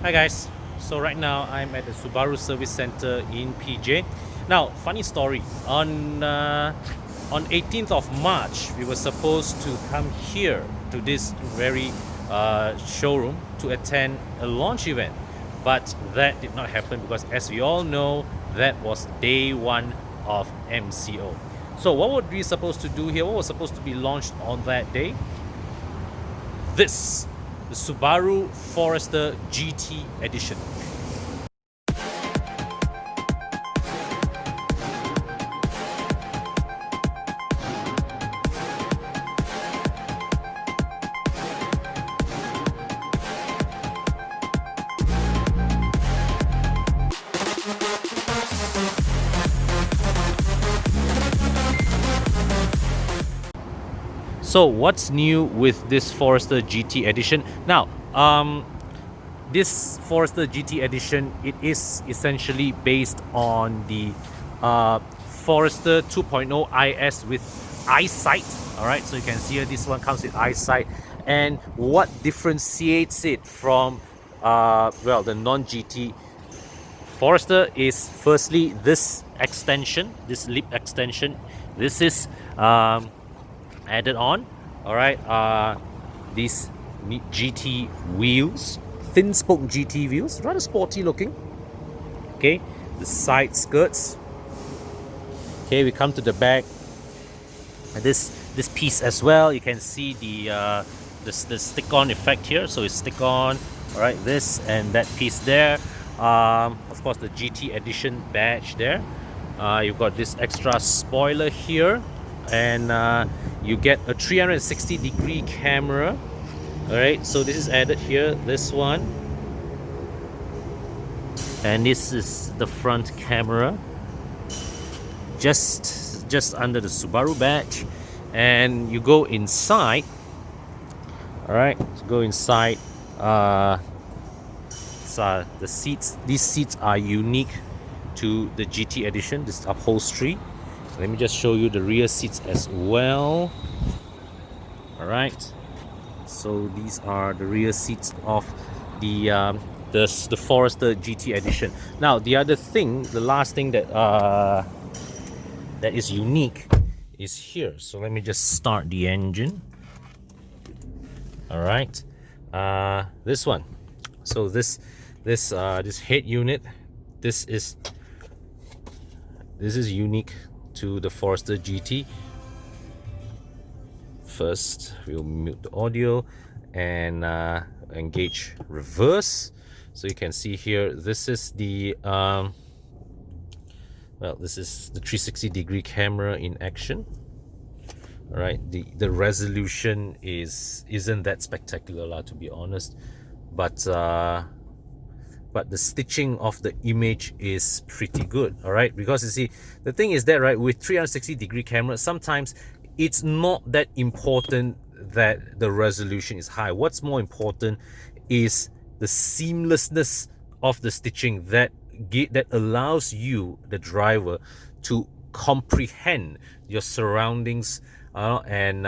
Hi guys, so right now I'm at the Subaru Service Center in PJ. Now, funny story, on 18th of March we were supposed to come here to this very showroom to attend a launch event, but that did not happen because, as we all know, that was day one of MCO. So what were we supposed to do here? What was supposed to be launched on that day? This, the Subaru Forester GT Edition. So what's new with this Forester GT Edition? Now, this Forester GT Edition, it is essentially based on the Forester 2.0 IS with eyesight. All right, so you can see here this one comes with eyesight. And what differentiates it from well, the non-GT Forester is firstly this extension, this lip extension. This is added on. All right, these GT wheels, thin spoke GT wheels, rather sporty looking. Okay, the side skirts. Okay, we come to the back. This piece as well, you can see the stick-on effect here. So it's stick-on. All right, this and that piece there. Of course, the GT Edition badge there. You've got this extra spoiler here, and you get a 360-degree camera. All right, so this is added here, this one, and this is the front camera, just under the Subaru badge. And you go inside. All right, so go inside. The seats, these seats are unique to the GT Edition, this upholstery. Let me just show you the rear seats as well. All right, so these are the rear seats of the Forester GT Edition. Now, the other thing, the last thing that that is unique is here. So let me just start the engine. All right, this one. So this head unit, this is unique to the Forester GT. First, we'll mute the audio and engage reverse. So you can see here, this is the well, this is the 360-degree camera in action. All right, the resolution isn't that spectacular, to be honest, but the stitching of the image is pretty good. All right, because you see, the thing is that, right, with 360-degree camera, sometimes it's not that important that the resolution is high. What's more important is the seamlessness of the stitching that allows you, the driver, to comprehend your surroundings and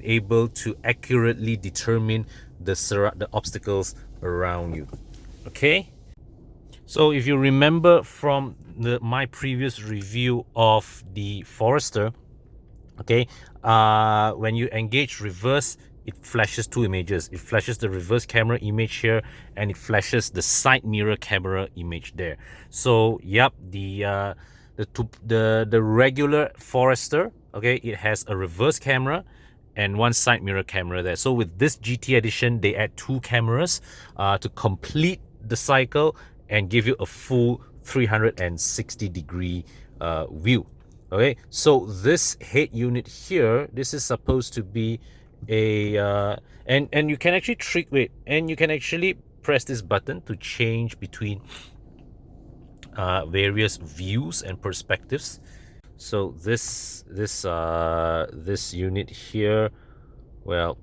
able to accurately determine the obstacles around you. Okay, so if you remember from my previous review of the Forester, okay, when you engage reverse, it flashes two images. It flashes the reverse camera image here, and it flashes the side mirror camera image there. So yep, the regular Forester, okay, it has a reverse camera and one side mirror camera there. So with this GT Edition, they add two cameras to complete the cycle and give you a full 360-degree view. Okay, so this head unit here, this is supposed to be a and you can actually you can actually press this button to change between various views and perspectives. So this unit here, well,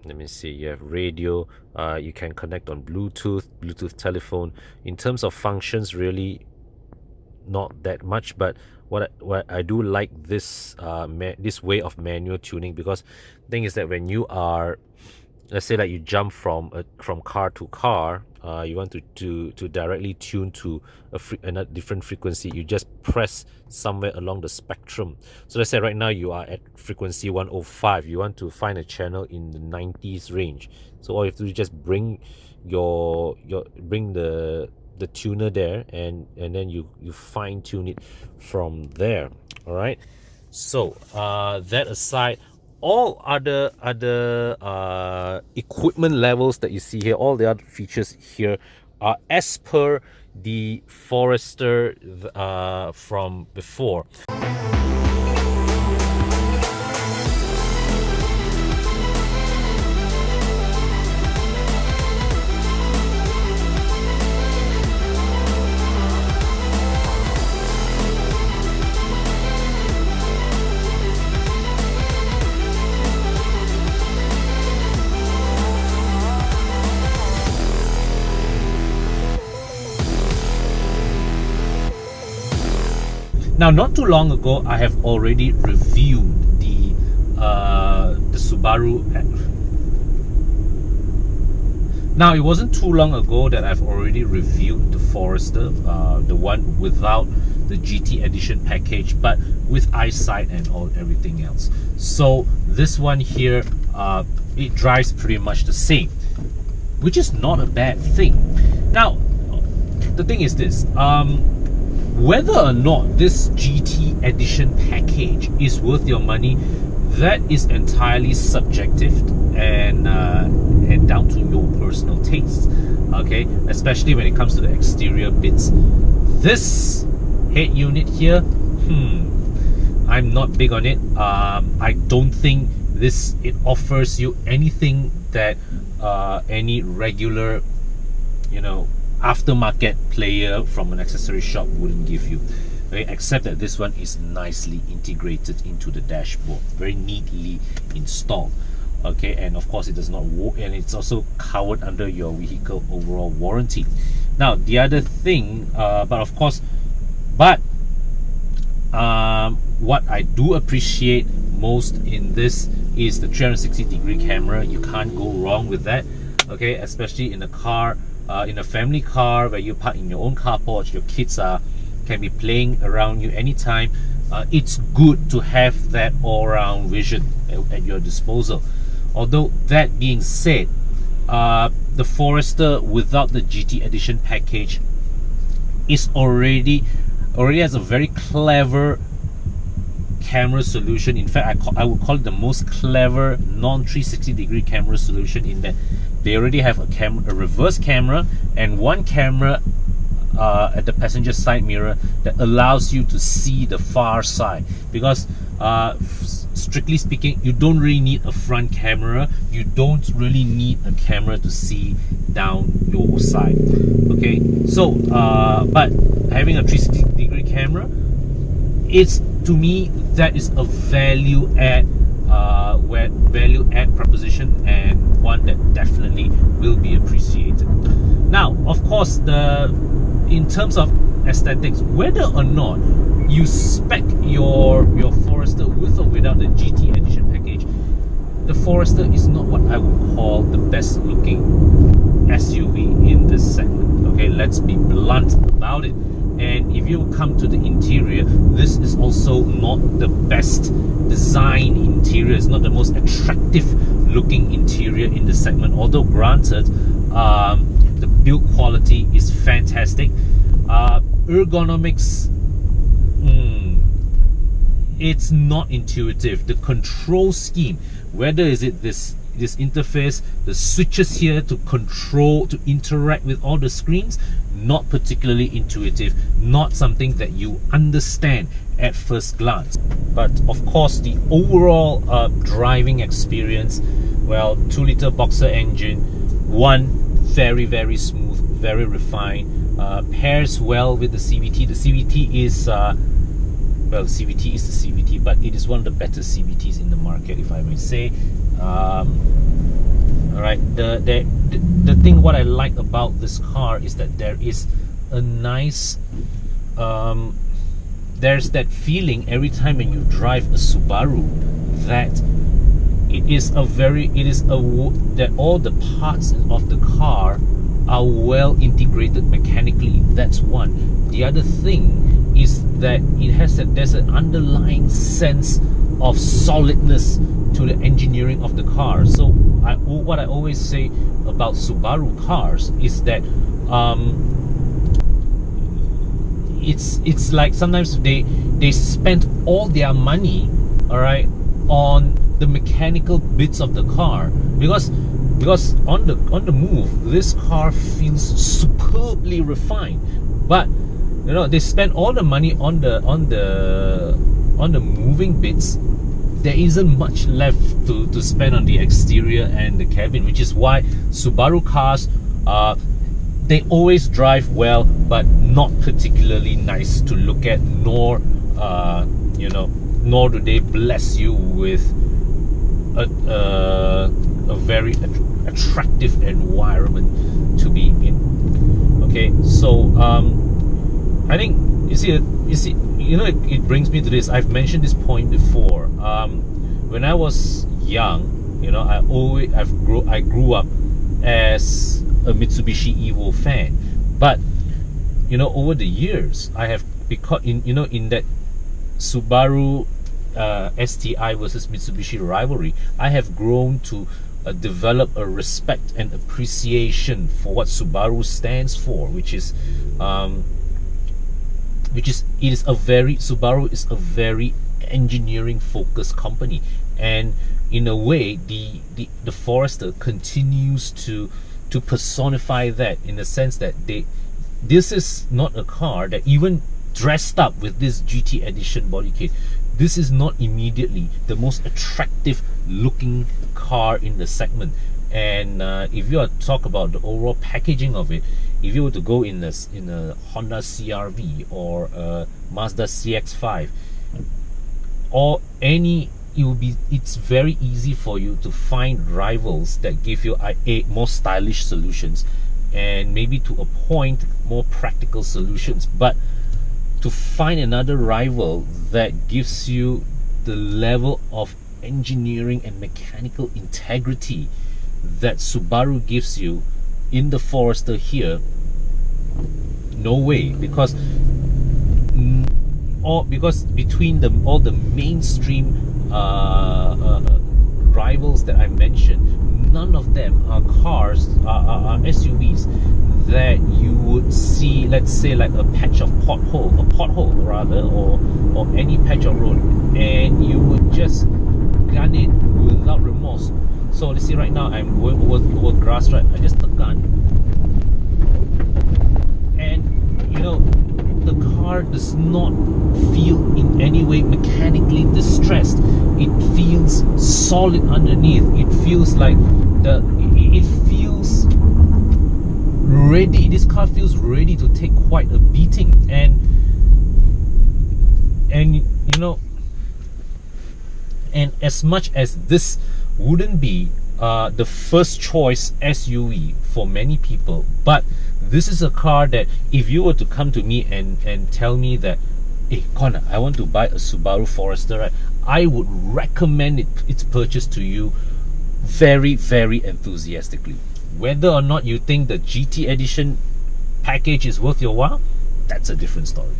let me see, you have radio, you can connect on Bluetooth telephone. In terms of functions, really not that much, but what I do like this this way of manual tuning, because the thing is that when you are let's say like you jump from car to car, you want to directly tune to a different frequency, you just press somewhere along the spectrum. So let's say right now you are at frequency 105, you want to find a channel in the 90s range. So all you have to do is just bring bring the tuner there, and then you fine tune it from there. All right. So that aside, all other equipment levels that you see here, all the other features here are as per the Forester from before. Now, not too long ago, I have already reviewed the Subaru. Now, it wasn't too long ago that I've already reviewed the Forester, the one without the GT Edition package, but with eyesight and everything else. So this one here, it drives pretty much the same, which is not a bad thing. Now, the thing is this. Whether or not this GT Edition package is worth your money, that is entirely subjective and down to your personal taste. Okay, especially when it comes to the exterior bits. This head unit here, I'm not big on it. I don't think it offers you anything that any regular, aftermarket player from an accessory shop wouldn't give you. Okay, except that this one is nicely integrated into the dashboard, very neatly installed. Okay, and of course it does not work, and it's also covered under your vehicle overall warranty. Now the other thing, what I do appreciate most in this is the 360-degree camera. You can't go wrong with that. Okay, especially in a car, in a family car where you park in your own carport, your kids can be playing around you anytime. It's good to have that all-round vision at your disposal. Although that being said, the Forester without the GT Edition package is already has a very clever camera solution. In fact, I would call it the most clever non-360-degree camera solution, in that they already have a reverse camera and one camera at the passenger side mirror that allows you to see the far side. Because strictly speaking, you don't really need a front camera. You don't really need a camera to see down your side. Okay, so but having a 360-degree camera, to me, that is a value add proposition, and one that definitely will be appreciated. Now, of course, in terms of aesthetics, whether or not you spec your Forester with or without the GT Edition package, the Forester is not what I would call the best looking SUV in this segment. Okay, let's be blunt about it. And if you come to the interior, this is also not the best design interior. It's not the most attractive looking interior in the segment. Although granted, the build quality is fantastic. Ergonomics, it's not intuitive. The control scheme, whether is it this interface, the switches here to control, to interact with all the screens, not particularly intuitive, not something that you understand at first glance. But of course, the overall driving experience, well, 2-liter boxer engine, very, very smooth, very refined, pairs well with the CVT. The CVT is well, CVT is the CVT, but it is one of the better CVTs in the market, if I may say. Alright, the thing what I like about this car is that there is a nice there's that feeling every time when you drive a Subaru that that all the parts of the car are well integrated mechanically. That's one. The other thing is that there's an underlying sense of solidness to the engineering of the car. So what I always say about Subaru cars is that it's like sometimes they spend all their money, all right, on the mechanical bits of the car, because on the move this car feels superbly refined, but you know, they spend all the money on the moving bits. There isn't much left to spend on the exterior and the cabin, which is why Subaru cars, they always drive well, but not particularly nice to look at, nor you know, nor do they bless you with a very attractive environment to be in. Okay, so I think you know, it brings me to this. I've mentioned this point before. When I was young, you know, I grew up as a Mitsubishi Evo fan, but you know, over the years I have become in that Subaru STI versus Mitsubishi rivalry, I have grown to develop a respect and appreciation for what Subaru stands for, Subaru is a very engineering focused company, and in a way the Forester continues to personify that, in the sense that this is not a car that, even dressed up with this GT Edition body kit, this is not immediately the most attractive looking car in the segment. And if you are to talk about the overall packaging of it, if you were to go in a Honda CR-V or a Mazda CX-5 or any, it's very easy for you to find rivals that give you more stylish solutions, and maybe to a point more practical solutions. But to find another rival that gives you the level of engineering and mechanical integrity that Subaru gives you in the Forester here, no way. Because between all the mainstream rivals that I mentioned, none of them are cars, are SUVs that you would see, let's say, like a pothole rather, or any patch of road, and you would just gun it without remorse. So let's see, right now I'm going over grass, right? I just gun, and you know, the car does not feel in any way mechanically distressed. It feels solid underneath. It feels like it feels ready. This car feels ready to take quite a beating, and you know, and as much as this wouldn't be the first choice SUV for many people, but this is a car that if you were to come to me and tell me that, hey Connor, I want to buy a Subaru Forester, right, I would recommend its purchase to you very, very enthusiastically. Whether or not you think the GT Edition package is worth your while, that's a different story.